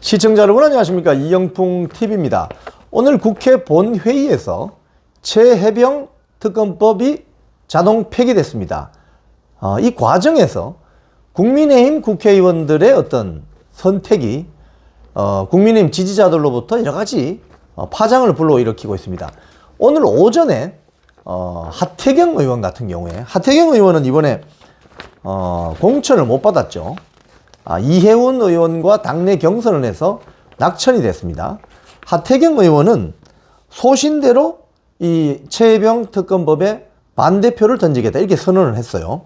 시청자 여러분 안녕하십니까. 이영풍TV입니다. 오늘 국회 본회의에서 최혜병 특검법이 자동 폐기됐습니다. 이 과정에서 국민의힘 국회의원들의 어떤 선택이 국민의힘 지지자들로부터 여러가지 파장을 불러일으키고 있습니다. 오늘 오전에 하태경 의원 같은 경우에, 하태경 의원은 이번에 공천을 못 받았죠. 이해운 의원과 당내 경선을 해서 낙천이 됐습니다. 하태경 의원은 소신대로 이 최혜병 특검법에 반대표를 던지겠다 이렇게 선언을 했어요.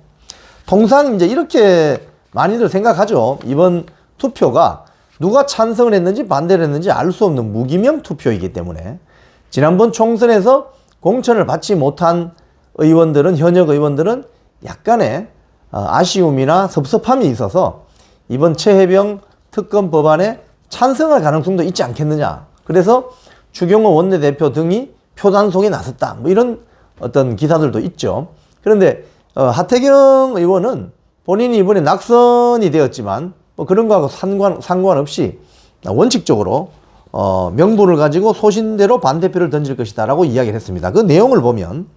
통상 이제 이렇게 많이들 생각하죠. 이번 투표가 누가 찬성을 했는지 반대를 했는지 알 수 없는 무기명 투표이기 때문에 지난번 총선에서 공천을 받지 못한 의원들은, 현역 의원들은 약간의 아쉬움이나 섭섭함이 있어서 이번 최혜병 특검 법안에 찬성할 가능성도 있지 않겠느냐. 그래서 추경호 원내대표 등이 표단속에 나섰다. 뭐 이런 어떤 기사들도 있죠. 그런데 하태경 의원은 본인이 이번에 낙선이 되었지만 뭐 그런 거하고 상관없이 원칙적으로 명분을 가지고 소신대로 반대표를 던질 것이다 라고 이야기를 했습니다. 그 내용을 보면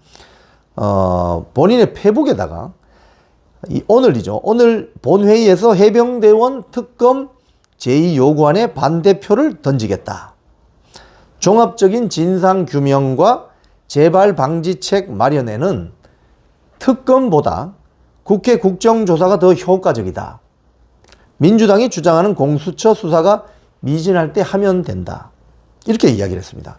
본인의 페북에다가 오늘 본회의에서 해병대원 특검 제2요구안에 반대표를 던지겠다. 종합적인 진상규명과 재발방지책 마련에는 특검보다 국회 국정조사가 더 효과적이다. 민주당이 주장하는 공수처 수사가 미진할 때 하면 된다. 이렇게 이야기를 했습니다.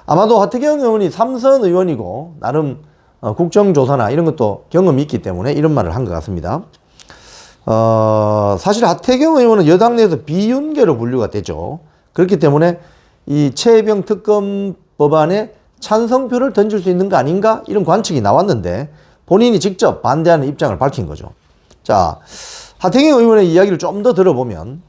아마도 하태경 의원이 삼선 의원이고 나름 국정조사나 이런 것도 경험이 있기 때문에 이런 말을 한 것 같습니다. 사실 하태경 의원은 여당 내에서 비윤계로 분류가 되죠. 그렇기 때문에 이 최혜병 특검 법안에 찬성표를 던질 수 있는 거 아닌가 이런 관측이 나왔는데 본인이 직접 반대하는 입장을 밝힌 거죠. 자, 하태경 의원의 이야기를 좀 더 들어보면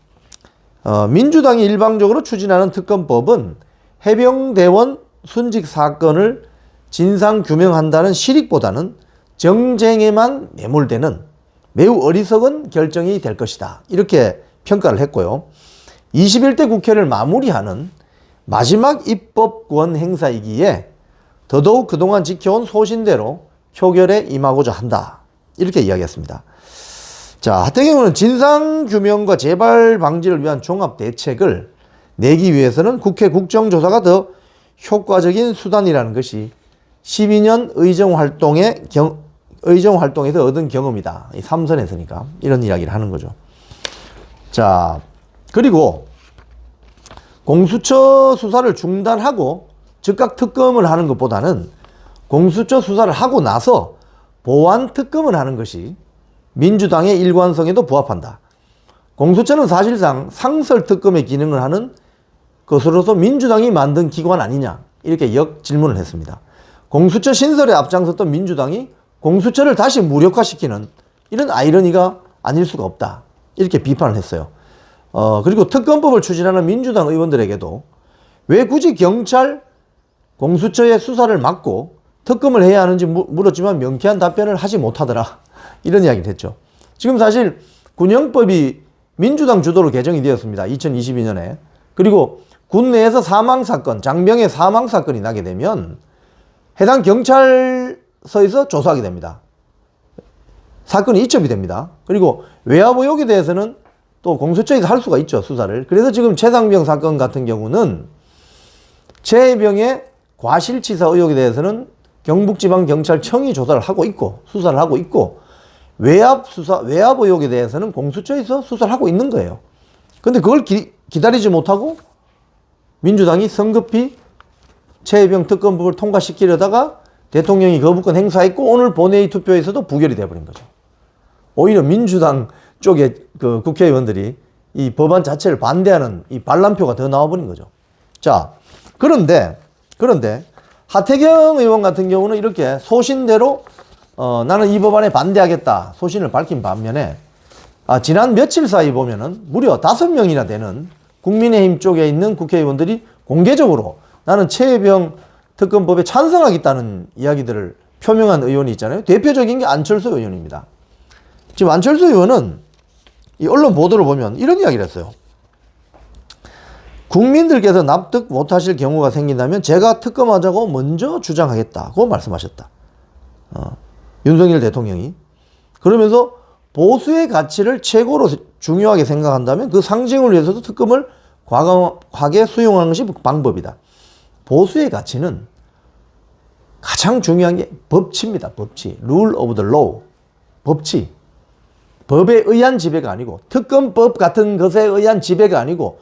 민주당이 일방적으로 추진하는 특검법은 해병대원 순직 사건을 진상규명한다는 실익보다는 정쟁에만 매몰되는 매우 어리석은 결정이 될 것이다. 이렇게 평가를 했고요. 21대 국회를 마무리하는 마지막 입법권 행사이기에 더더욱 그동안 지켜온 소신대로 표결에 임하고자 한다. 이렇게 이야기했습니다. 자, 하태경 의원은 진상규명과 재발 방지를 위한 종합대책을 내기 위해서는 국회 국정조사가 더 효과적인 수단이라는 것이 12년 의정활동에서 얻은 경험이다. 이 3선에서니까 이런 이야기를 하는 거죠. 자, 그리고 공수처 수사를 중단하고 즉각 특검을 하는 것보다는 공수처 수사를 하고 나서 보완 특검을 하는 것이 민주당의 일관성에도 부합한다. 공수처는 사실상 상설 특검의 기능을 하는 것으로서 민주당이 만든 기관 아니냐 이렇게 역질문을 했습니다. 공수처 신설에 앞장섰던 민주당이 공수처를 다시 무력화시키는 이런 아이러니가 아닐 수가 없다. 이렇게 비판을 했어요. 그리고 특검법을 추진하는 민주당 의원들에게도 왜 굳이 경찰 공수처의 수사를 막고 특검을 해야 하는지 물었지만 명쾌한 답변을 하지 못하더라. 이런 이야기를 했죠. 지금 사실 군형법이 민주당 주도로 개정이 되었습니다. 2022년에. 그리고 군 내에서 사망사건, 장병의 사망사건이 나게 되면 해당 경찰서에서 조사하게 됩니다. 사건이 이첩이 됩니다. 그리고 외압 의혹에 대해서는 또 공수처에서 할 수가 있죠, 수사를. 그래서 지금 최상병 사건 같은 경우는 최혜병의 과실치사 의혹에 대해서는 경북지방경찰청이 조사를 하고 있고 수사를 하고 있고 외압 의혹에 대해서는 공수처에서 수사를 하고 있는 거예요. 근데 그걸 기다리지 못하고 민주당이 성급히 최혜병 특검법을 통과시키려다가 대통령이 거부권 행사했고 오늘 본회의 투표에서도 부결이 돼버린 거죠. 오히려 민주당 쪽의 그 국회의원들이 이 법안 자체를 반대하는 이 반란표가 더 나와버린 거죠. 자, 그런데 하태경 의원 같은 경우는 이렇게 소신대로 나는 이 법안에 반대하겠다 소신을 밝힌 반면에 지난 며칠 사이 보면은 무려 5명이나 되는 국민의힘 쪽에 있는 국회의원들이 공개적으로 나는 최혜병 특검법에 찬성하겠다는 이야기들을 표명한 의원이 있잖아요. 대표적인 게 안철수 의원입니다. 지금 안철수 의원은 이 언론 보도를 보면 이런 이야기를 했어요. 국민들께서 납득 못하실 경우가 생긴다면 제가 특검하자고 먼저 주장하겠다고 말씀하셨다. 윤석열 대통령이. 그러면서 보수의 가치를 최고로 중요하게 생각한다면 그 상징을 위해서도 특검을 과감하게 수용하는 것이 방법이다. 보수의 가치는 가장 중요한 게 법치입니다. 법치. Rule of the law. 법치. 법에 의한 지배가 아니고 특검법 같은 것에 의한 지배가 아니고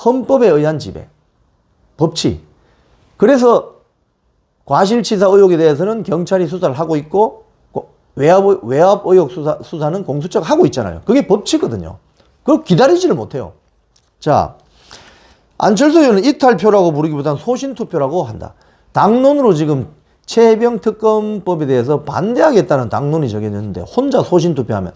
헌법에 의한 지배. 법치. 그래서 과실치사 의혹에 대해서는 경찰이 수사를 하고 있고 외압 의혹 수사는 공수처가 하고 있잖아요. 그게 법치거든요. 그걸 기다리지를 못해요. 자, 안철수 의원은 이탈표라고 부르기보다는 소신투표라고 한다. 당론으로 지금 최혜병 특검법에 대해서 반대하겠다는 당론이 적혀있는데 혼자 소신투표하면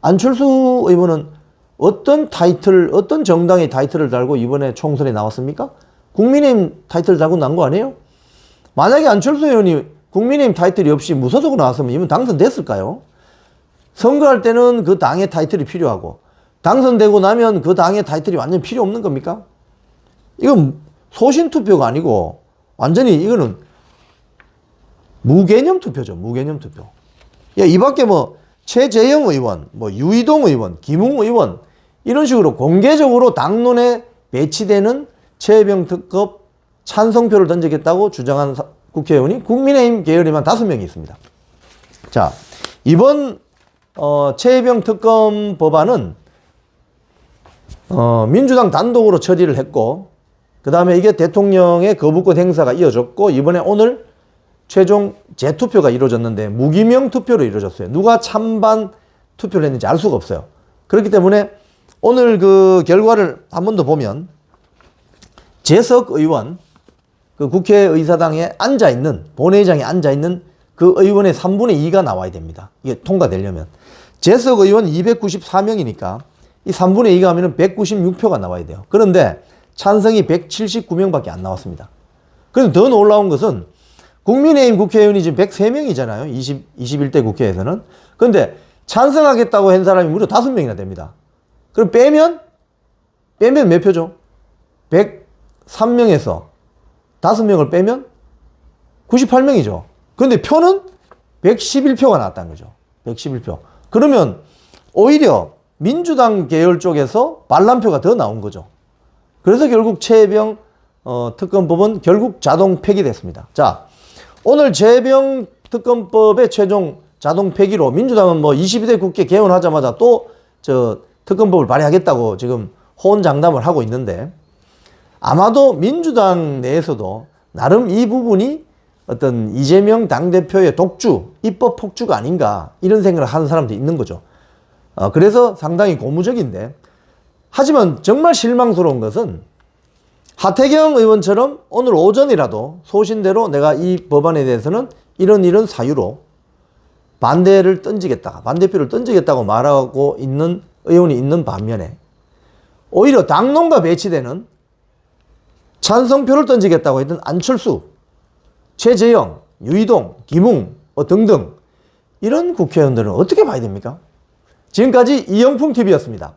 안철수 의원은 어떤 타이틀, 어떤 정당의 타이틀을 달고 이번에 총선에 나왔습니까? 국민의힘 타이틀을 달고 난 거 아니에요? 만약에 안철수 의원이 국민의힘 타이틀이 없이 무소속으로 나왔으면 이분 당선됐을까요? 선거할 때는 그 당의 타이틀이 필요하고 당선되고 나면 그 당의 타이틀이 완전 필요 없는 겁니까? 이건 소신투표가 아니고 완전히 이거는 무개념 투표죠. 무개념 투표. 야, 이 밖에 뭐 최재형 의원, 뭐 유이동 의원, 김웅 의원 이런 식으로 공개적으로 당론에 배치되는 최혜병 특검 찬성표를 던지겠다고 주장하는 국회의원이 국민의힘 계열에만 5명이 있습니다. 자, 이번 최혜병 특검 법안은 민주당 단독으로 처리를 했고 그 다음에 이게 대통령의 거부권 행사가 이어졌고 이번에 오늘 최종 재투표가 이루어졌는데 무기명 투표로 이루어졌어요. 누가 찬반 투표를 했는지 알 수가 없어요. 그렇기 때문에 오늘 그 결과를 한 번 더 보면 재석 의원 그 국회의사당에 앉아있는 본회의장에 앉아있는 그 의원의 3분의 2가 나와야 됩니다. 이게 통과되려면. 재석 의원 294명이니까 이 3분의 2가 하면 196표가 나와야 돼요. 그런데 찬성이 179명밖에 안 나왔습니다. 그래서 더 놀라운 것은 국민의힘 국회의원이 지금 103명이잖아요. 21대 국회에서는. 그런데 찬성하겠다고 한 사람이 무려 5명이나 됩니다. 그럼 빼면 몇 표죠? 103명에서 5명을 빼면 98명이죠. 그런데 표는 111표가 나왔다는 거죠. 111표. 그러면 오히려 민주당 계열 쪽에서 반란표가 더 나온 거죠. 그래서 결국 최혜병 특검법은 결국 자동 폐기됐습니다. 자, 오늘 최혜병 특검법의 최종 자동 폐기로 민주당은 뭐 22대 국회 개원하자마자 또 특검법을 발의하겠다고 지금 호언장담을 하고 있는데 아마도 민주당 내에서도 나름 이 부분이 어떤 이재명 당대표의 독주, 입법 폭주가 아닌가 이런 생각을 하는 사람도 있는 거죠. 그래서 상당히 고무적인데 하지만 정말 실망스러운 것은 하태경 의원처럼 오늘 오전이라도 소신대로 내가 이 법안에 대해서는 이런 사유로 반대를 던지겠다, 반대표를 던지겠다고 말하고 있는 의원이 있는 반면에 오히려 당론과 배치되는 찬성표를 던지겠다고 했던 안철수, 최재형, 유이동, 김웅 등등 이런 국회의원들은 어떻게 봐야 됩니까? 지금까지 이영풍TV였습니다.